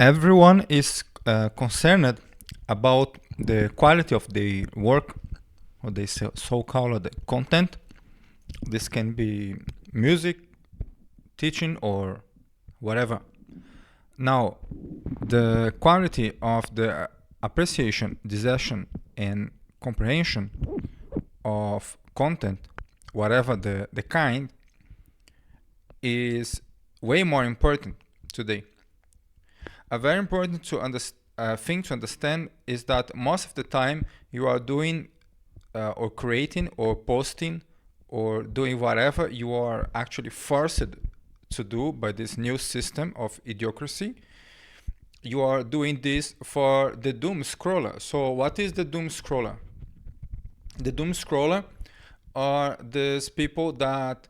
Everyone is concerned about the quality of the work, or the so-called content. This can be music, teaching, or whatever. Now, the quality of the appreciation, discussion, and comprehension of content, whatever the kind, is way more important today. A very important thing to understand is that most of the time you are doing or creating or posting or doing whatever you are actually forced to do by this new system of idiocracy. You are doing this for the doom scroller. So what is the doom scroller? The doom scroller are these people that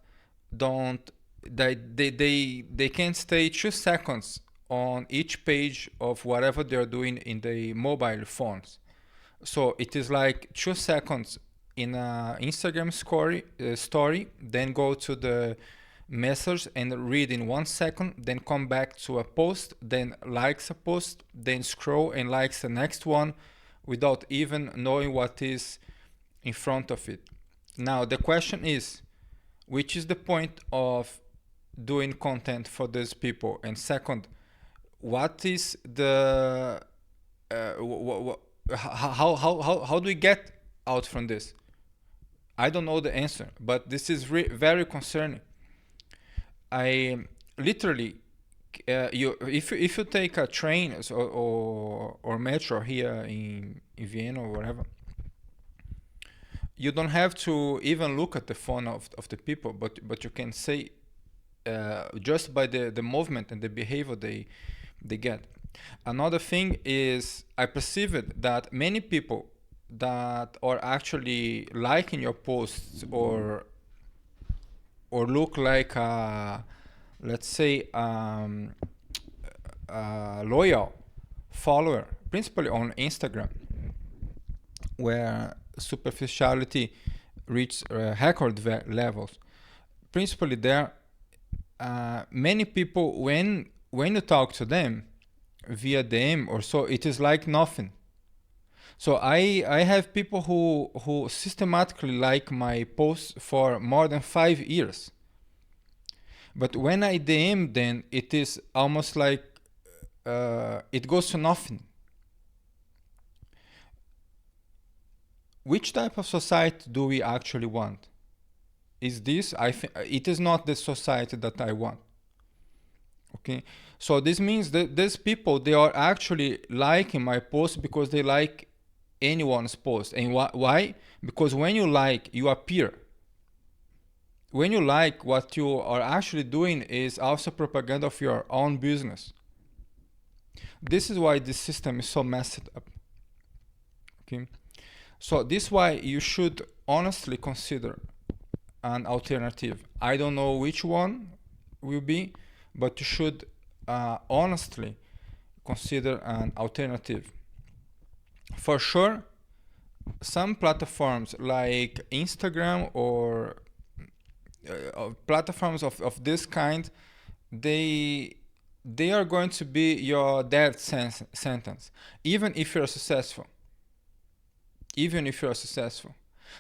don't they can't stay 2 seconds on each page of whatever they're doing in the mobile phones. So it is like 2 seconds in a Instagram story, then go to the message and read in 1 second, then come back to a post, then likes a post, then scroll and likes the next one without even knowing what is in front of it. Now the question is, which is the point of doing content for these people? And second, what is the how do we get out from this? I don't know the answer, but this is very concerning. I literally, if you take a train or metro here in Vienna or whatever, you don't have to even look at the phone of the people, but you can say just by the movement and the behavior they get. Another thing is, I perceived that many people that are actually liking your posts or look like let's say a loyal follower, principally on Instagram, where superficiality reaches record levels. Principally there, many people, when you talk to them via DM or so, it is like nothing. So I have people who systematically like my posts for more than 5 years. But when I DM them, it is almost like it goes to nothing. Which type of society do we actually want? Is this? It is not the society that I want. Okay, so this means that these people, they are actually liking my post because they like anyone's post. And why? Because when you like, you appear. When you like, what you are actually doing is also propaganda of your own business. This is why this system is so messed up. Okay, so this is why you should honestly consider an alternative. I don't know which one will be, but you should honestly consider an alternative. For sure, some platforms like Instagram or platforms of this kind, they are going to be your death sentence, even if you're successful. Even if you're successful.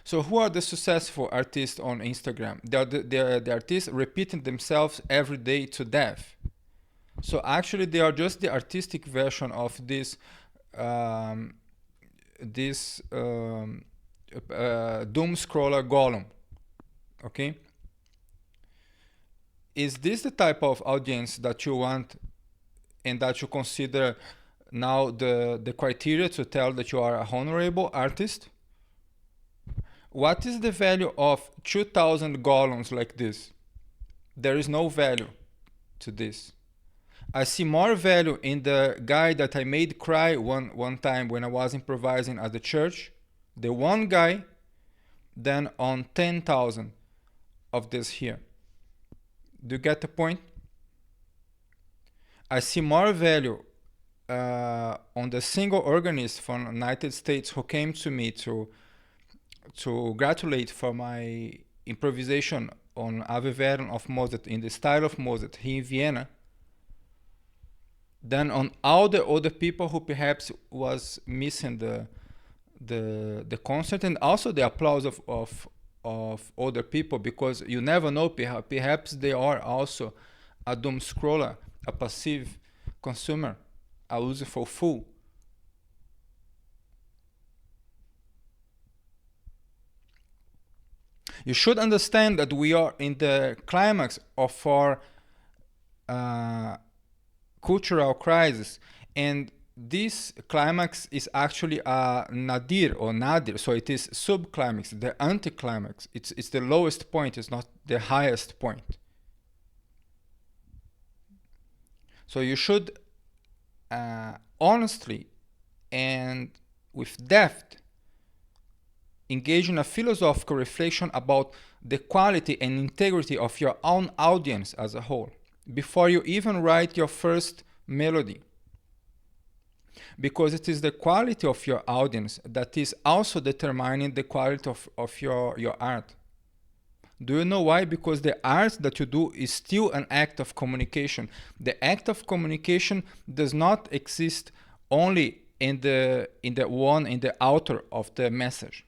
So who are the successful artists on Instagram? They are the artists repeating themselves every day to death. So actually they are just the artistic version of this doom scroller golem. Okay? Is this the type of audience that you want and that you consider now the criteria to tell that you are a honorable artist? What is the value of 2,000 golems like this? There is no value to this. I see more value in the guy that I made cry one time when I was improvising at the church, the one guy, than on 10,000 of this here. Do you get the point? I see more value on the single organist from the United States who came to me to gratulate for my improvisation on Ave Verum of Mozart in the style of Mozart here in Vienna. than on all the other people who perhaps was missing the concert, and also the applause of other people, because you never know, perhaps they are also a doom scroller, a passive consumer, a useful fool. You should understand that we are in the climax of our cultural crisis, and this climax is actually a nadir or nadir, so it is subclimax, the anticlimax. It's the lowest point, it's not the highest point. So you should honestly and with depth engage in a philosophical reflection about the quality and integrity of your own audience as a whole before you even write your first melody. Because it is the quality of your audience that is also determining the quality of your art. Do you know why? Because the art that you do is still an act of communication. The act of communication does not exist only in the author of the message.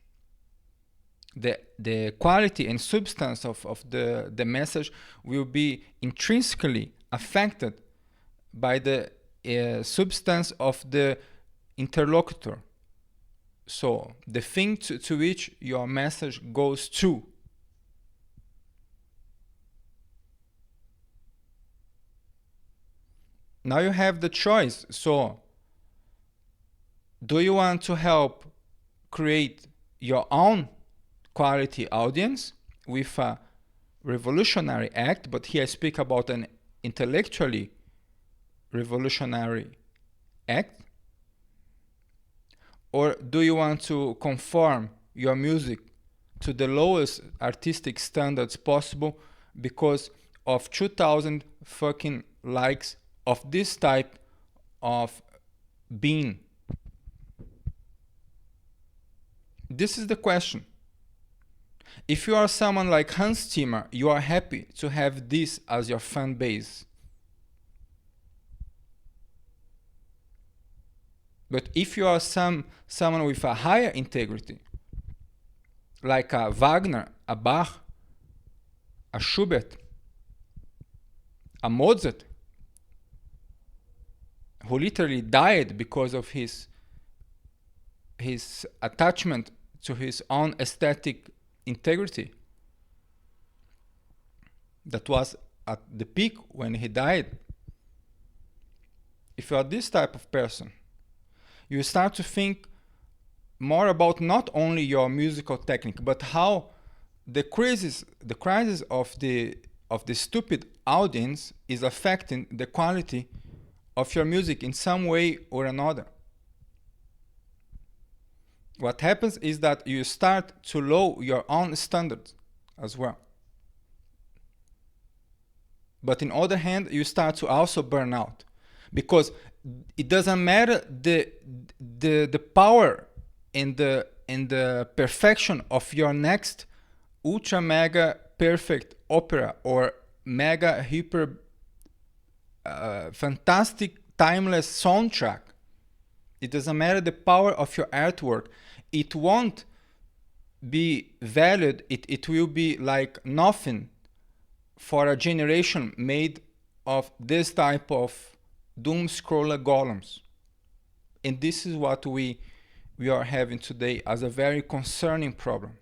The quality and substance of the message will be intrinsically affected by the substance of the interlocutor. So the thing to which your message goes to. Now you have the choice. So do you want to help create your own quality audience with a revolutionary act, but here I speak about an intellectually revolutionary act? Or do you want to conform your music to the lowest artistic standards possible because of 2,000 fucking likes of this type of being? This is the question. If you are someone like Hans Zimmer, you are happy to have this as your fan base. But if you are someone with a higher integrity, like a Wagner, a Bach, a Schubert, a Mozart, who literally died because of his attachment to his own aesthetic integrity, that was at the peak when he died. If you are this type of person, you start to think more about not only your musical technique, but how the crisis of the stupid audience is affecting the quality of your music in some way or another. What happens is that you start to lower your own standards as well. But on the other hand, you start to also burn out, because it doesn't matter the power and the perfection of your next ultra mega perfect opera or mega hyper fantastic timeless soundtrack. It doesn't matter the power of your artwork. It won't be valued. It will be like nothing for a generation made of this type of doom scroller golems. And this is what we are having today as a very concerning problem.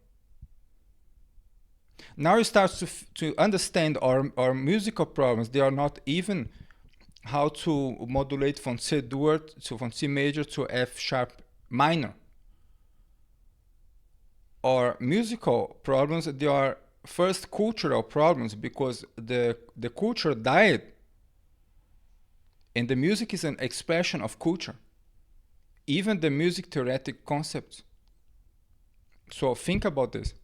Now you start to understand our musical problems. They are not even how to modulate from C dur to from C major to F sharp minor. Our musical problems, they are first cultural problems, because the culture died, and the music is an expression of culture, even the music theoretic concepts. So think about this.